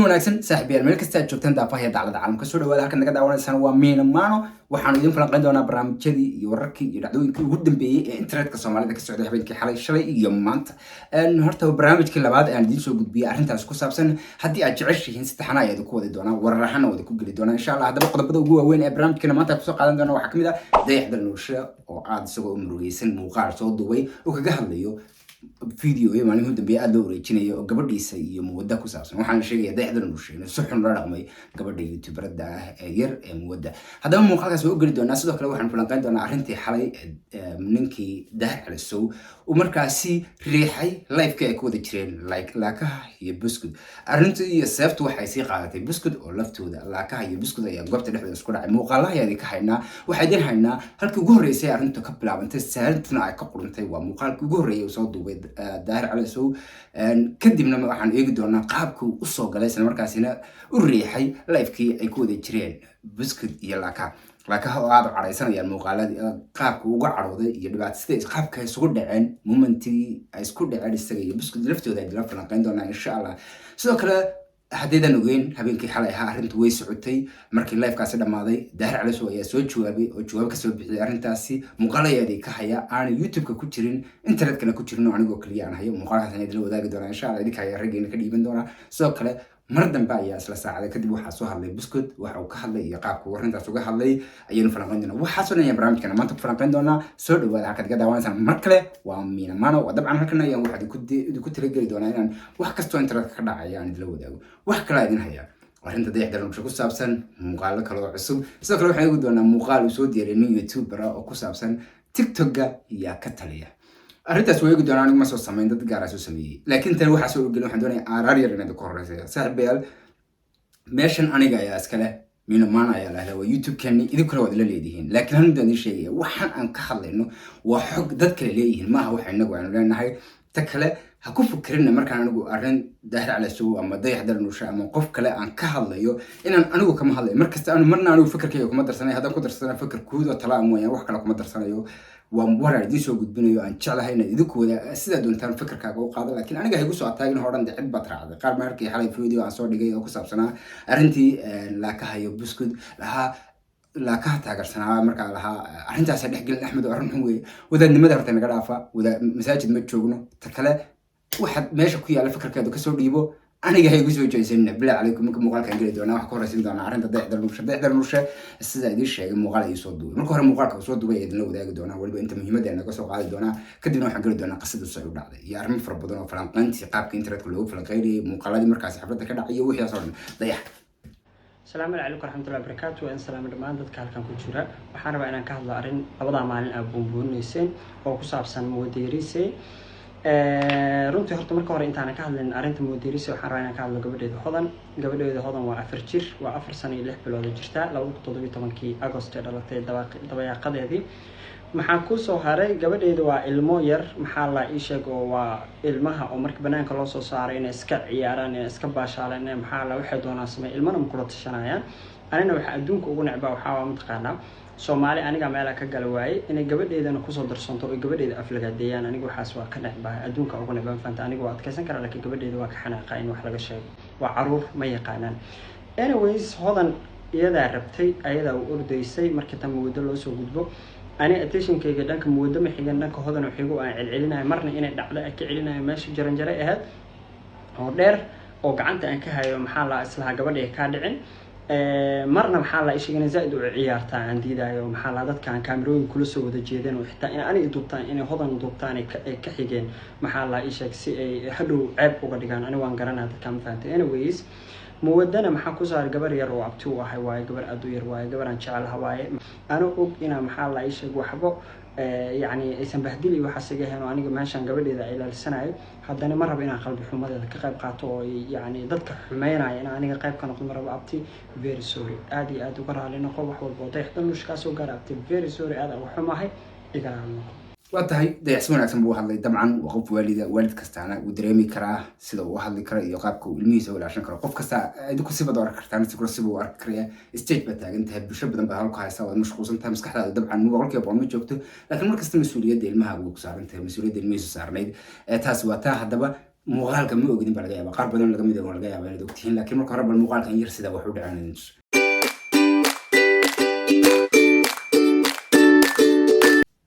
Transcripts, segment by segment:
wanaagsan saaxiibayaal meel kasta aad joogtaan daafaha dacalada caalamka soo dhawaada halkan naga daawanaysaan waa Miina Maano waxaanu idin falanqayn doonaa barnaamijyadii iyo wararkii iyo dhacdooyinkii ugu dambeeyay ee internetka Soomaalida ka socday habeenkii xalay shalay iyo maanta horta barnaamijkii labaad ee aan idin soo gudbiyay arrintaas ku saabsan haddii aad jeceshihiin si taxana ayaad ku wadi doonaa wararahana wada ku geli doonaa insha Allah haddaba qodobada ugu waaweyn ee barnaamijkeena maanta ku soo qaadan doona waxaa kamid ah Dayaxda Nuurshe oo aad isagoo murugaysan muuqaal soo duubay oo kaga hadlayo فيديو maalin u dambeeyay aad loo wareejinayo oo gabadhiisa iyo muwadda ku saabsan waxaan sheegay Dayaxda Nuurshe inuu si xun loo dhaqmay gabadha youtuberada ah ee yar ee muwadda haddaba muuqaalkaas oo geli doonaa sidoo kale waxaan falanqayn doonaa arrintii xalay ninkii Daahir Cali Sow oo markaasi riixay live-ka ay ku wada jireen laakaha iyo buskud arrintii iyo seeftu waxay sii qaadatay buskud oo laftooda laakaha iyo buskud ayaa goobta dhexdeeda isku dhacay muuqaalahayaadii ka haynaa waxay idin haynaa halkii ugu horreysay arrintu ka bilaabantay saarintuna ay ka qurintay waa muuqaalkii ugu horreeyay soo duubay Daahir Cali Sow kadibna waxaan eegi doonaa qaabkii uu soo galay isla markaasina u riixay live-kii ay ku wada jireen buskud iyo laakaha oo aad u caraysanayaan muuqaaladii qaabka uga carooday iyo dhibaatada qaabka ay isugu dhaceen momentii ay isku dhaceen isaga iyo buskud laftooda ay la falanqayn doonaa insha Allah sidoo kale haddaydan ogeyn habeenkii xalay ahaa arrintu way socotay markii live-kaasi dhamaaday Daahir Cali Sow ayaa soo jawaabay oo jawaab ka soo bixiyay arrintaasi muuqaaladeedii ka haya aan YouTube-ka ku jirin internetkana ku jirin anigoo kaliya aan hayo muuqaalkaas ayaan idin wadaagi doonaa insha Allah idinka ayaa raggeena ka dhiiban doonaa sidoo kale mar dambe ayaa isla saacada kadib waxaa soo hadlay buskud waxa uu ka hadlay iyo qaabka warintaas uga hadlay ayaynu falanqayn doonaa waxaa soo dhanaya barnaamijkana maanta ku falanqayn doonaa soo dhawaada halkaad ka daawanaysaan mar kale waa Miina Maano waa dabcan halkan ayaan waxaad ku talageli doonaa inaan wax kastoo internetka ka dhacaya aan idila wadaago wax kale idin hayaa arrinta Dayaxda Nuurshe ku saabsan muuqaalo kale oo cusub sidoo kale waxaan eegi doonaa muuqaal uu soo diyaariyay nin YouTuber oo ku saabsan TikTok-ga iyo ka taliya arrintaas way eegi doonaan ma soo sameyn dad gaar ah soo sameeyay laakiin tan waxa soo gelin waxaan doonayaa aarar yar inaad ku horeysa saaxiibayaal meeshan aniga ayaa iskale Miina Maano ayaa lahayd waa YouTube-keeni idin kale wada leedihiin laakiin hanu daan sheegay waxaan aan ka hadlayno waa xog dad kale leeyihiin maaha waxa inagu aan leenahay ta kale ha ku fikirina markaan anigu arrin Daahir Cali Sow ama Dayaxda Nuurshe ama qof kale aan ka hadlayo inaan anigu kama hadlayo markasta aan marna anigu fikirkayga kuma darsanayo haddaan ku darsana fikirkooda talaa mooyaan wax kale kuma darsanayo warar idin soo gudbinayo aan jeclahay inaad idinku wada sida doontaan fikirkaaga u qaado laakiin aniga hay ku soo ataagin horan cid baad raacday qaar markii xalay video aan soo dhigay oo ku saabsanaa arrintii laakaha iyo buskud laakaha taageersanaa markaa lahaa arrintaas dhexgelin Axmed oo arrin xun weeye wadaadnimada horta naga dhaafa masaajid ma joogno ta kale waxaad meesha ku yaala fikirkeedu ka soo dhiibo aniga hay soo jeesana bilaa calaykum muuqaalkan gali doonaa wax ka horeysin doonaa arrinta Dayaxda Nuurshe sida idin sheegay muuqaal ay soo duubay marka hore muuqaalka soo duubay idin la wadaagi doonaa waliba inta muhiimada naga soo qaadi doonaa kadibna waxaan gali doonaa qasada soo dhacday iyo arrimo fara badan oo falanqayntii qaabka internetka loogu falanqeeyay muuqaaladii markaas xafladda ka dhacay iyo wixii soo dhan Dayax السلام عليكم ورحمة الله وبركاته وإن سلام دمان dadka halkan ku jira waxaan rabaa inaan ka hadlo arrin labada maalin aad buunbuunayseen oo ku saabsan Muwaddirise runtii horta marka hore intaan ka hadlin arrinta Muwaddirise waxaan rabaa inaan ka hadlo gabadheeda hodan waa 4 jir waa 4 sano iyo 6 bilood jirta 2017 August dhalatay dabayaaqadeedii maxaa ku soo haray gabadheedu waa ilmo yar maxaa la ii sheeg oo waa ilmaha oo markii banaanka loo soo saaray inay iska ciyaaraan inay iska baashaalaan maxaa la waxay doonaan samay ilmana ma kula tashanayaan anina waxa adduunka ugu necbaa waxa waa mataqaanaa Soomaali aniga meel ka gal waayay inay gabadheedana ku soo darsanto oo gabadheeda aflagaadeeyaan aniga waxaas waa ka necbaa adduunka ugu necbaa fanta aniga waa adkaysan karaa laakiin gabadheedu waa ka xanaaqaa in wax laga sheego waa caruur ma yaqaanaan anyways hodan iyada rabtay ayada u ordaysay markii tan muddo loo soo gudbo ani attention-kayga dhanka muwadda ma xigan dhanka hodan xigu aan celcelinayo marna inay dhacdo ay ka celinayo meesha jaranjare ahayd oo dheer oo gacanta aan ka hayo maxaa la islaha gabadha ka dhicin marna maxaa la sheegay zaid u ciyaarta aan diidayo maxaa la dadka aan kaamirooyin kula soo wada jeedeen oo xitaa in ani duubtaan inay hodan duubtaan ay ka xigeen maxaa la sheeg si ay hadhow ceeb uga dhigaan ani waan garanaa dadka ma fahanteen anyways muwaddana maxaa ku saaray gabar yar oo abti u ahay waaye gabar aad u yar waaye gabar aan jecelahay waaye ana og ina maxaa la sheeg waxba يعني aysan bahdili waxa saga heen aniga meeshan gabadheeda ay ilaalsanayo haddana ma rabo inaan qalbi xumadeeda ka qayb qaato oo yani dadka xumeynaya in aniga qayb ka noqdo ma rabo abti very sorry aad iyo aad uga raali noqo wax walba Dayaxda Nuurshe ka soo gaar abti very sorry aad uga xumahay iga raali noqo واتهاي ده يحسون أحسن بوه هذا طبعا وقف والد كستانا ودريمي كراه سيدا وه هذا كراه يقابك والميزة ولا عشان كراه قف كستا إذا كسبة دور كرتان سكر سبوا ورك كريه استيج بتاعك أنت هبشب بدن بهالك هاي سوا مش خصوصا أنت مسكح هذا طبعا مو غلط يبغى ما جوكته لكن مركز المسؤولية دي المها أبوك صار أنت مسؤولية دي الميزة صار نيد تاس واتها هذا muuqaalka ma ogdin baa laga yaabaa qaar badan laga mid ah laga yaabaa inaad ogtihiin laakiin marka hore bal muuqaalkan yar sida wax u dhacaan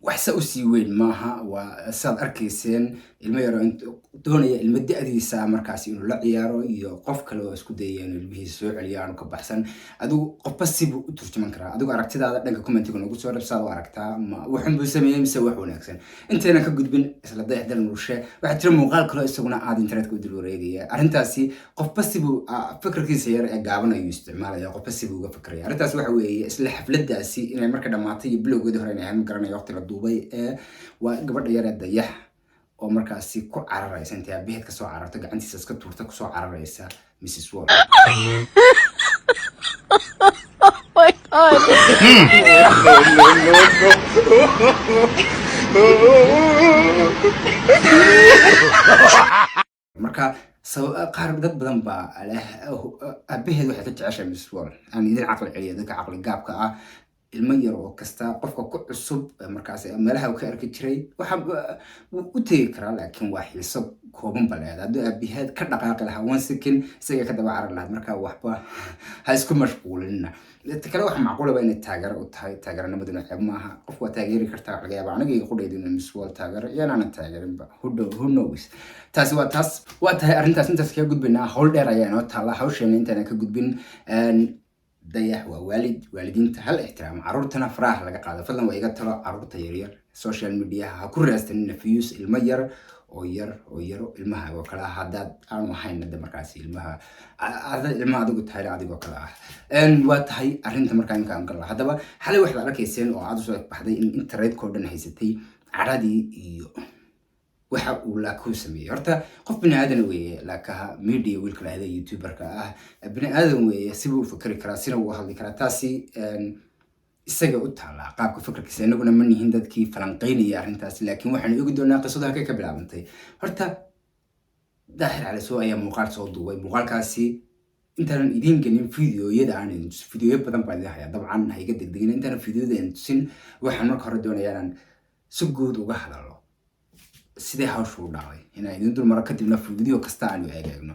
waxsa u sii weyn maaha waa saad arkayseen ilmo yaro doonaya ilmo da-diisa markaasi inuu la ciyaaro iyo qof kale oo isku dayaya inuu ilmihiisa soo celiyo aanu ka baxsan adigu qofba sibuu u turjuman karaa adigu aragtidaada dhanka commentiga nagu soo dhabsaad u aragtaa ma waxun buu sameeyey mise wax wanaagsan intayna ka gudbin isla dayaxdal nulshe waxaa jira muuqaal kale isaguna aad internetka u dil wareegaya arrintaasi qofba sibuu fikirkiisa yar ee gaaban ayuu isticmaalaya qofba sibuu uga fikraya arrintaas waxa weeye isla xafladaasi inay marka dhammaatay iyo bilowgeedii hore inay ahayn ma garanayo waqti la duubay waa gabadha yar ee dayax oo markaasi ku cararaysa intay aabaheed ka soo cararto gacantiisa iska tuurta ku soo cararaysa Mrs. Wall. Oh my god. marka qaar dad badan baa aabaheed waxay ka jeceshahay Mrs. Wall aan idin caqli celiya dadka caqli gaabka ah ilmo yar oo kasta qofka ku cusub markaas meelaha uu ka arki jiray waxa u tegi karaa laakiin waa xiiso kooban baleed haddii aabaheed ka dhaqaaqi lahaa 1 second isaga ka daba carar lahaa marka waxba ha isku mashquulina kale waxa macquul ah inay taageero u tahay taageeranimaduna ceeb maaha qof waa taageeri kartaa laga yaabaa aniga qudheedu inaan Mrs. Wall taageero iyo aanan taageerinba who knows taasi waa tahay arrintaas intaas kaga gudbinaa hawl dheer ayaa inoo taala hawsheena intaan ka gudbin dayax waa waalidiinta hal ixtiraam caruurtana faraha laga qaado fadlan waa iga talo caruurta yaryar social media ha ku raastan fiyus ilmo yar oo ilmaha oo kala hadaad aan ahayn markaasi ilmaha adigu tahay adigoo kala ah waa tahay arrinta markaa inkaan gal hadaba xalay waxaad arkayseen oo aad soo baxday in internetka dhan haysatay caradii iyo waxa uu la ku sameeyay horta qof bini aadan weeye laakaha media wiilka la hada youtuberka ah bini aadan weeye sibuu u fikri karaa sina uu hadli karaa taasi isaga u taala qaabka fikirkiisa inaguna ma nihin dadkii falanqeynaya arrintaas laakiin waxaan ogi doonaa qisada halkay ka bilaabantay horta daahir cali soo ayaa muuqaal soo duubay muuqaalkaasi intaan idin gelin fiidiyoyada aan fiidiyo badan baa idin hayaa dabcan ha iga degdegin intaan fiidiyada tusin waxaan marka hore doonayaa inaan si guud uga hadalo sidee hawshu u dhacday inaan idin dul maro kadibna fiidiyo kasta aanu eegno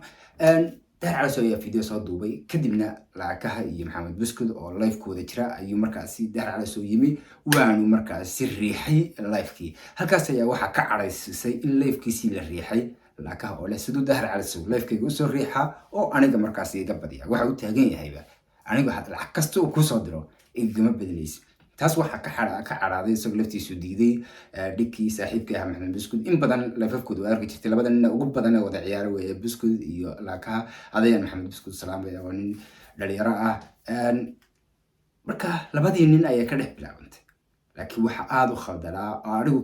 daahir cali soo ayaa fiidiyo soo duubay kadibna laakaha iyo maxamed buskud oo live-kooda jira ayuu markaasi daahir cali soo yimi waanu markaasi riixay live-kii halkaas ayaa waxaa ka caraysisay in live-kiisii la riixay laakaha oo leh siduu daahir cali soo live-kayga usoo riixa oo aniga markaasi iga badiya waxa uu taagan yahayba aniga lacag kasta uu kusoo diro igama badinaysa taas waxa ka caraaday isagoo laftiisu diiday dhigkii saaxiibkii ah maxamed buskud in badan lafafkooda waa arki jirtay labada nin ugu badan ee wada ciyaaro weeye buskud iyo laakaha adayaan maxamed buskud salaamaya waa nin dhalinyaro ah marka labadii nin ayaa ka dhex bilaabantay laakiin waxa aada u khaldanaa oo anigu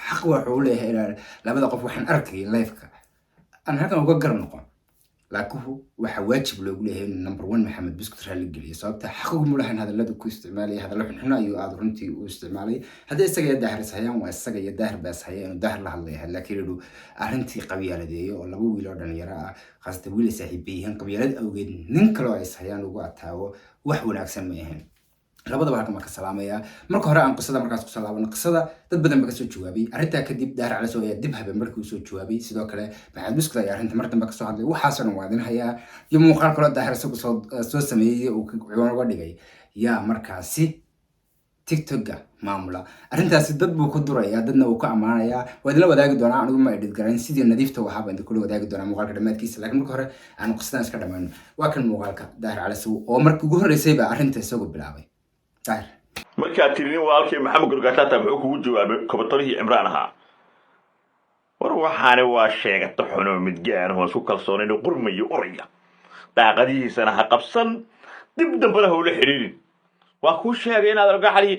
xaq waxuu leeyahay inaan labada qof waxaan arkayay live-ka aan halkan uga gar noqon laakiin waxa waajib loogu leeyahay in number 1 maxamed buskud raali geliyo sababta xaqu mu lahayn hadallada ku isticmaalay hadallo xun ayuu aad runtii u isticmaalay hadda isaga iyo daahir sayaan waa isaga iyo daahir baas hayeen daahir la hadlay laakiin uu arrintii qabiyaaladeeyo oo laba wiil oo dhalinyaro ah qaasda wiil saaxiibayeen qabyaalad awgeed nin kale oo ay sayaan ugu ataago wax wanaagsan ma ahayn labadaba halkan marka salaamaya marka hore aan qisada markaas ku salaabano qisada dad badan ba ka soo jawaabay arrinta kadib daahir cali soo ayaa dib habeen markii uu soo jawaabay sidoo kale maxamed buskud ayaa arrinta mar dambe ka soo hadlay waxaasoo dhan waadin hayaa iyo muuqaal kale daahir isagu soo sameeyay uu ciwaan uga dhigay yaa markaasi tiktoka maamula arrintaasi dad buu ku durayaa dadna uu ka amaanayaa waa idinla wadaagi doonaa anigu ma edit garayn sidii nadiifta u ahaaba idin kula wadaagi doonaa muuqaalka dhammaadkiisa laakiin marka hore aan qisadan iska dhammayno waa kan muuqaalka daahir cali soo oo markii ugu horreysay baa arrinta isagu bilaabay markaad tirinin walaalkii maxamed gorgaataata muxuu kugu jawaabay kobatarihii cimraan ahaa war waxaani waa sheegata xuno midgaan hoos ku kalsoonayn qurmayo oraya daaqadihiisana ha qabsan dib dambana hawla xiriirin waa kuu sheegay inaad argacali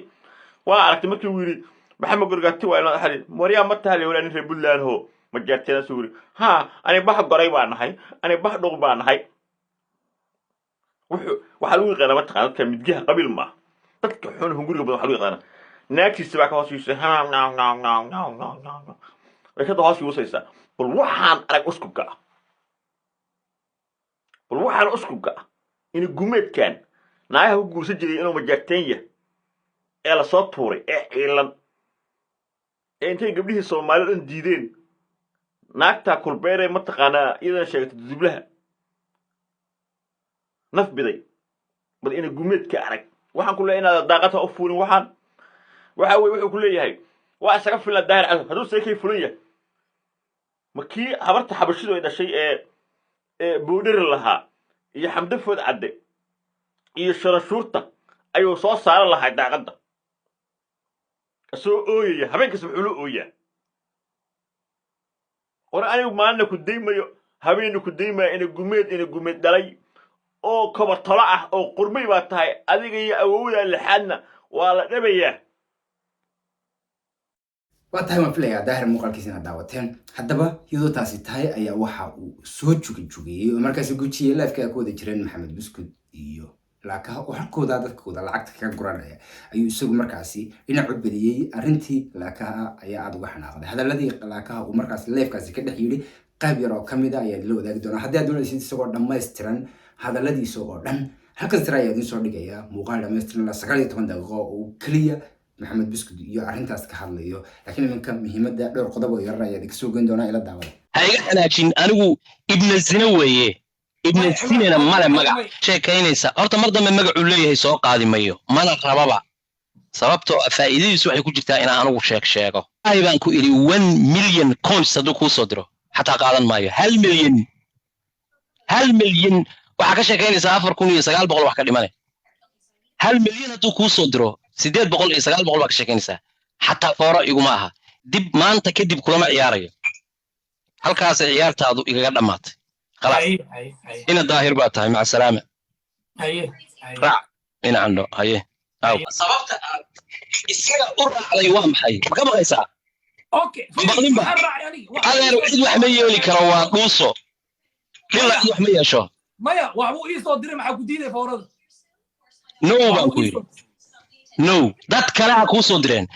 waa aragtay markii uu yiri maxamed gorgaati waa inaad xalin mariya ma tahay wala nin reer Puntland ho ma jeerteena suuri ha ani bax goray baan nahay ani bax dhuq baan nahay waxa lagu yaqaan ma taqaan ka midgaha qabiil ma dadka xun hunguriga badan waxa lagu yaqaan naagtiisa baa ka hoosaysa ha no way ka hoos yuusaysa bal waxaan arag uskubka in gumeedkan naayaha u guursan jiray inuu majaarteenya ee la soo tuuray ee ciilan ee intay gabdhihii Soomaaliyeed diideen naagtaa kulbeere mataqaanaa iyadan sheegtay dudublaha naf biday bal ina gumeedka arag waxaan ku leeyahay inaad daaqata u fuulin waxaan waxa weeye wuxuu ku leeyahay waa isaga filan daahir cad hadduu seekay fulan yahay ma kii habarta xabashidu ay dhashay ee boodhari lahaa iyo xamdo food cadde iyo sharashuurta ayuu soo saaran lahay daaqadda soo ooyaya habeenkaas wuxuu la ooyaa hore anigu maalina ku daymayo habeena ku daymaya ina gumeed dhalay oo kobatolo ah oo qurmay baa tahay adiga iyo awowda lixaadna waa la dhabayaa waa tahay waan filayaa daahir muuqaalkiisa inaad daawateen haddaba iyadoo taasi tahay ayaa waxa uu soo jugajugeeyey oo markaasi gujiyey leefka ay ku wada jireen maxamed buskud iyo laakaha oo halkooda dadkooda lacagta kaga guranaya ayuu isagu markaasi dhinac u bediyey arrintii laakaha ayaa aada uga xanaaqday hadaladii laakaha uu markaasi leefkaasi ka dhex yidhi qayb yar oo ka mid a ayaa la wadaagi doonaa haddii aad doonaysid isagoo dhammaystiran hadaladiisa oo dhan halkan sira ayaa idiin soo dhigaya muuqaal dhammaystiran ilaa 19 daqiiqo oo keliya maxamed buskud iyo arrintaas ka hadlayo laakiin iminka muhiimadda dhowr qodob oo yar ayaa idinka soo goyn doonaa ila daawada ha iga xanaajin anigu ibna zina weeye ibna zinana male magac sheekaynaysa horta mar dambe magacuu leeyahay soo qaadi mayo mana rababa sababtoo faa'iidadiisu waxay ku jirtaa inaan anigu sheego ay baan ku iri 1 million coins hadduu kuu soo diro xataa qaadan maayo 1 milyan waxaa ka sheekaynaysaa 4,900 wax ka dhimane 1 milyan hadduu kuu soo diro 800 baa ka sheekaynaysaa xataa fooro iguma aha dib maanta kadib kulama ciyaarayo halkaas ciyaartaadu igaga dhamaatay خلاص ina daahir baa tahay maca salaama raac ina candho haye sababta isaga u raacday waa maxay ma ka baqaysaa baqdin ba adeer cid wax ma yeeli karo waa dhuuso ilaa cid wax ma yeesho maya waxbuu ii soo diray maxaa ku diiday foorada no baan ku yidhi no dad kale ha kuu soo direen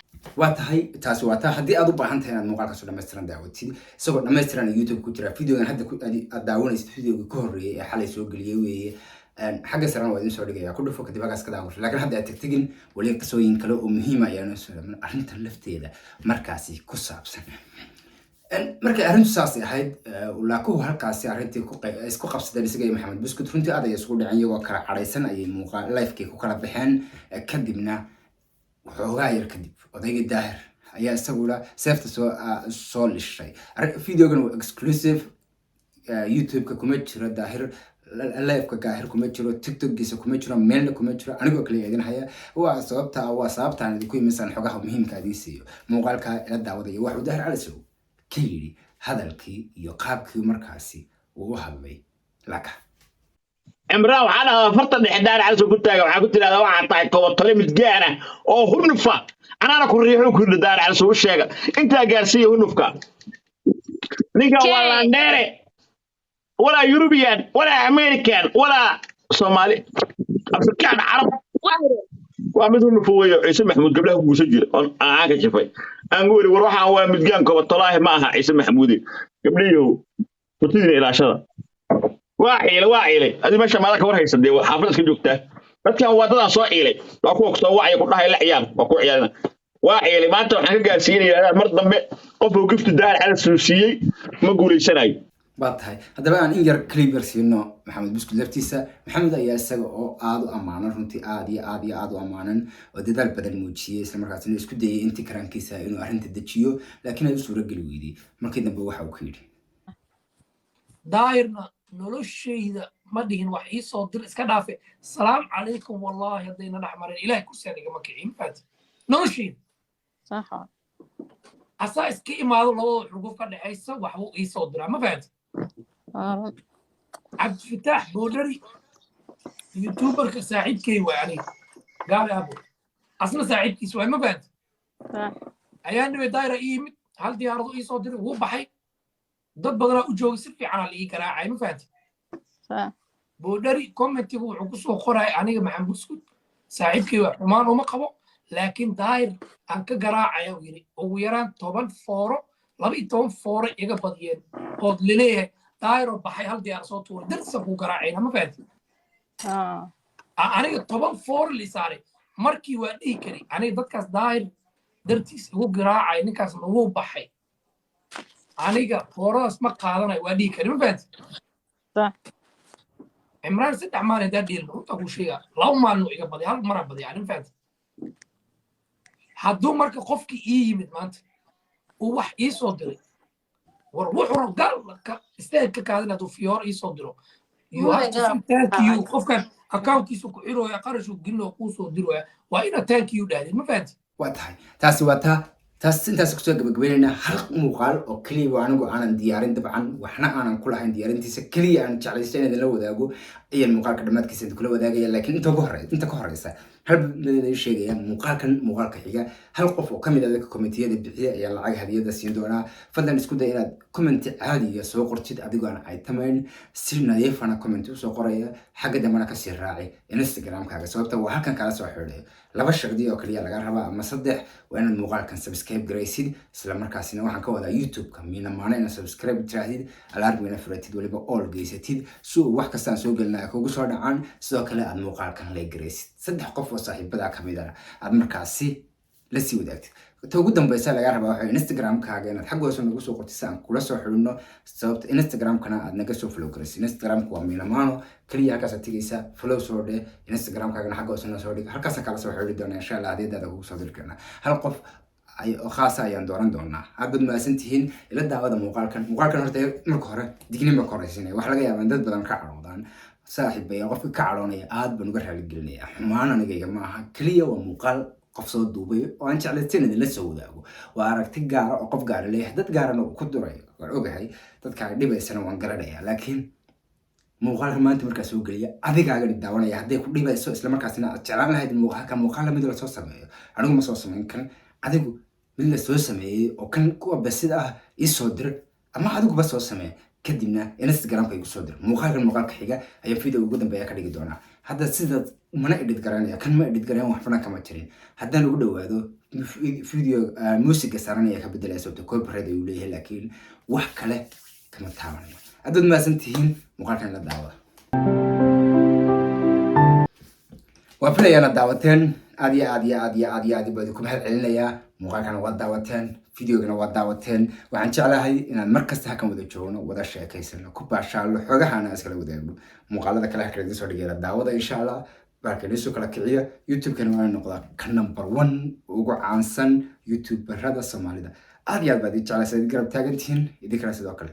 waa tahay taasi waa taa haddii aad u baahan tahay inaad muuqaalka soo dhammaystiran daawatid isagoo dhammaystiran youtube ku jira videogan hadda aad daawanaysid videoga ka horreeyay ee xalay soo geliyay weeye xagga sarana waa idiin soo dhigaya ku dhufo kadib halkaas ka daawato laakiin hadda aad tagtegin weli qisooyin kale oo muhiim ah ayaanu soo dhamaan arrintan lafteeda markaasi ku saabsan markay arrintu saas ahayd laakuhu halkaasi arrintii isku qabsadeen isaga iyo maxamed buskud runtii aad ay isugu dhaceen iyagoo kala cadhaysan ayay muuqaal live-kii ku kala baxeen kadibna waxoogaa yar kadib odayga daahir ayaa isaguna seefta soo lishay videogan waa exclusive youtube-ka kuma jiro daahir live-ka daahir kuma jiro tiktok-giisa kuma jiro meelna kuma jiro anigoo kale idin haya waa sababtaan idinku imisaan xogaha muhiimka adii siiyo muuqaalka ila daawadaya waxuu daahir calasow ka yidhi hadalkii iyo qaabkii markaasi uu u hadlay laka عمران وحنا فرط الحدار على سوق التاجر وحنا قلت له واحد طاي كوبطلي متجانا أو هنفا أنا كل ريحه كل دار على سوق الشجع أنت جالسي هنفكا نيجا ولا نيرة ولا يوروبيان ولا أمريكان ولا صومالي أفريقيان عرب وعمدوا نفوية عيسى محمود قبله مسجل أنا عاك شفاي أقول وروح هو متجان كوبطلاه معها عيسى محمودي قبليه وتدري إلى شر واعيلي هذه ماشي مالك ورهيس دي حافظك جوجته dadkan wadada soo ciilay waa kuwa soo wacay ku dhahay la ciyaar waa ku ciyaarna واعيلي ما انت waxaan ka gaarsiinaya mar dambe qof uu gifti daar cala suusiyay ma guuleysanayo baa tahay haddaba aan in yar clip siino maxamed buskud laftiisa maxamed ayaa isaga oo aad u amaanan runtii aad u amaanan oo dadaal badan muujiyay isla markaasina isku dayay intii karankiisa inuu arrinta dejiyo laakiin ay u suuragali weydii markii dambe waxa uu ka yidhi daahirna noloshayda ma dhihin wax ii soo dir iska dhaafe salaam calaykum wallaahi haddayna dhex marin ilaahay kursiga igama kicin faati noloshayda صح asaa iska imaado labada xurguf ka dhexaysa waxbuu ii soo diraa ma faati cabdifataax boodhari youtuberka saaxiibkay waa aniga gaali abo asna saaxiibkiis waay ma faati ayaa nibe daahira ii yimid hal diyaarado ii soo diray wuu baxay dad badanaa u jooga si fiican la ii garaacay ma fahanti boodhari commentigu wuxuu ku soo qoray aniga maxamed buskud saaxiibkay waa xumaan uma qabo laakiin daahir aan ka garaacaya uu yidhi ugu yaraan 10 fooro 12 fooro iga badiyeen oo leeyahay daahiroo baxay hal diyaar soo tuuray darsa ku garaacayna ma fahanti aniga 10 fooro li saaray markii waa dhihi kari aniga dadkaas daahir dartiis ugu garaacay ninkaas wuu baxay aniga fooradaas ma qaadanayo waa dhihi kari ma fahanti صح cimraan 3 maalin hadaa dhiil runta kuu sheegaa 2 maalin iga baday hal maraa baday yani ma fahanti hadduu marka qofkii ii yimid maanta uu wax ii soo diray war wuxuu galka isteed ka kaadin hadduu fiyoor ii soo diro you have to say thank you qofkan accountkiisu ku xirooya qarashu gelino kuu soo diroya waa inaad thank you dhahdid ma fahanti waa tahay taasi waa taas intaas kusoo gabagabaynaynaa hal muuqaal oo keliya waa anigu aanan diyaarin dabcan waxna aanan ku lahayn diyaarintiisa keliya aan jeclaysta inaan la wadaago ayaan muuqaalka dhammaadkiisa inta kula wadaagaya laakiin inta ka horeysa hal midada sheegaya muuqaalka xiga hal qof oo kamid ah dadka komitiyada bixiya ayaa lacag hadiyada siin doonaa fadlan isku day inaad comment caadiya soo qortid adigoo aan ay tamayn si nadiifana comment u soo qoraya xagga dambana ka sii raaci Instagram-kaaga sababta waa halkan kala soo xidhay 2 shardi oo kaliya laga rabaa ama 3 waa inaad muuqaalkan subscribe garaysid isla markaasina waxaan ka wadaa YouTube-ka miina maana inaad subscribe tirahdid alarmina furatid waliba all geysatid soo wax kasta aan soo gelnaa kugu soo dhacaan sidoo kale aad muuqaalkan la garaysid 3 qof oo saaxiibada kamid ah aad markaasi la sii wadaagtid ta ugu dambaysa laga rabaa waxa Instagram-kaaga inaad xag hoose nagu soo qortid aan kula soo xidhno sababta Instagram-kana aad naga soo follow garaysid Instagram-ku waa miinamaano kaliya halkaas aad tigaysa follow soo dheh Instagram-kaagana xag hoose soo dhig halkaas kala soo xidhi doona insha Allah adeedada ugu soo diri karna hal qof ay khaas ayaan dooran doonaa hadda maasantihiin ila daawada muuqaalkan horta marka hore digniinba koraysinay wax laga yaabaa dad badan ka caroodaan saaxiibaya qofka ka caroonaya aad baan uga raali gelinaya xumaan anigayga ma aha kaliya waa muuqaal qof soo duubay oo aan jeclaysan in la soo wadaago waa aragti gaar ah oo qof gaar leeyahay dad gaarana uu ku duray waan ogahay dadka dhibaysana waan garanayaa laakiin muuqaalka maanta markaa soo geliya adigaaga daawanaya hadday ku dhibayso isla markaasina aad jeclaan lahayd muuqaal mid la soo sameeyo anigu ma soo sameyn kan adigu mid la soo sameeyay oo kan kuwa basid ah ii soo dir ama adigu ba soo sameey kadibna Instagram-ka igu soo dir muuqaalka xiga ayaa video ugu dambeeya ka dhigi doonaa hadda sida mana edit garanaya kan ma edit garanaya waxna kama jirin haddaan ugu dhawaado video music saaranaya ka bedelay sababta copyright ay leeyahay laakiin wax kale kama taabanayo hadda ma santihiin muuqaalkan la daawada waa filayana daawateen aad baad ku mahad celinayaa muuqaalkan waa daawateen videogana waa daawateen waxaan jeclahay inaan markasta halkan wada joogno wada sheekaysano ku baashaalo xoogahana iskala wadaagno muuqaalada kale halkan soo dhigeela daawada insha Allah barkeen soo kala kiciya YouTube-kana waa noqda ka number 1 ugu caansan YouTuberada Soomaalida aad baad jeclahay garab taagantiin idinkana sidoo kale